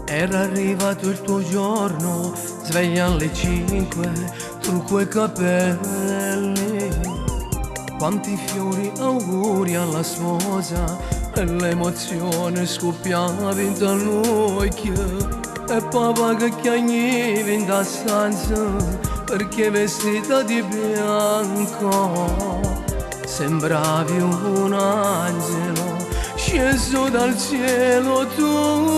Era arrivato il tuo giorno, sveglia alle 5, trucco e capelli. Quanti fiori, auguri alla sposa, e l'emozione scoppiava in dall'occhio. E papà che chiagniva in da stanza, perché vestita di bianco sembravi un angelo sceso dal cielo. Tu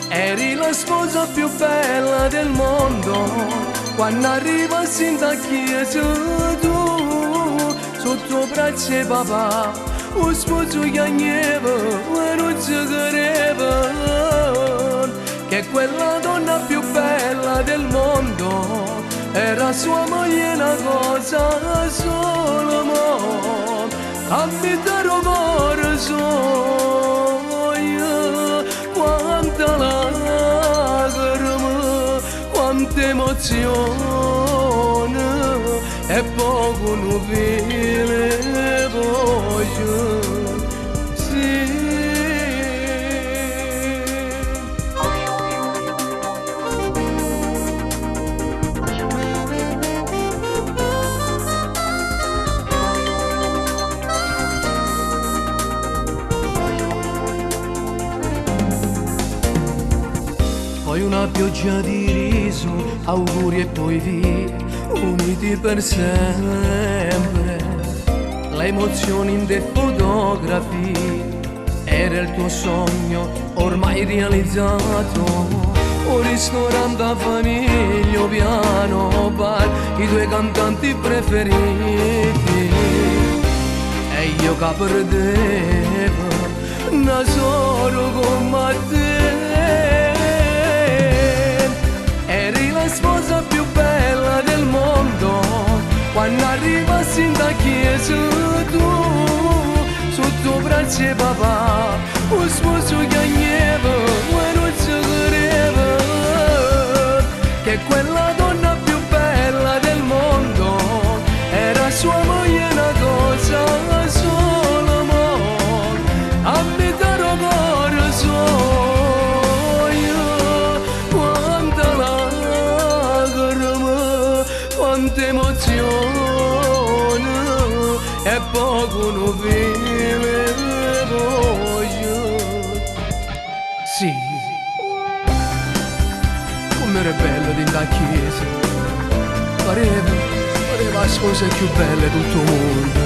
eri la sposa più bella del mondo, quando arrivassi in da chiesa. Tu sotto braccia papà, un sposo chiagneva e non ci credeva che quella donna più bella del mondo era sua moglie, una cosa solo. Mo abitare cuore soia, quanta lacrime, quanta emozione e poco nubile voce. Sì. Poi una pioggia di riso, auguri e poi via, uniti per sempre. Le emozioni in dei fotografie, era il tuo sogno ormai realizzato. Un ristorante a famiglia, un piano bar, i tuoi cantanti preferiti. E io che perdevo, una solo come te. Eri la sposa più bella del mondo, quando arrivassi in da chiesa. Tu sotto braccia papà, un sposo chiagneva e non ci credeva che quella donna più bella del mondo era sua moglie, una cosa solo. Mo abitare cuore soia, quanta lacrime, quanta emozione e poco nubile voce. Sì, come era bello di andare a chiesa, pareva la sposa più bella di tutto il mondo.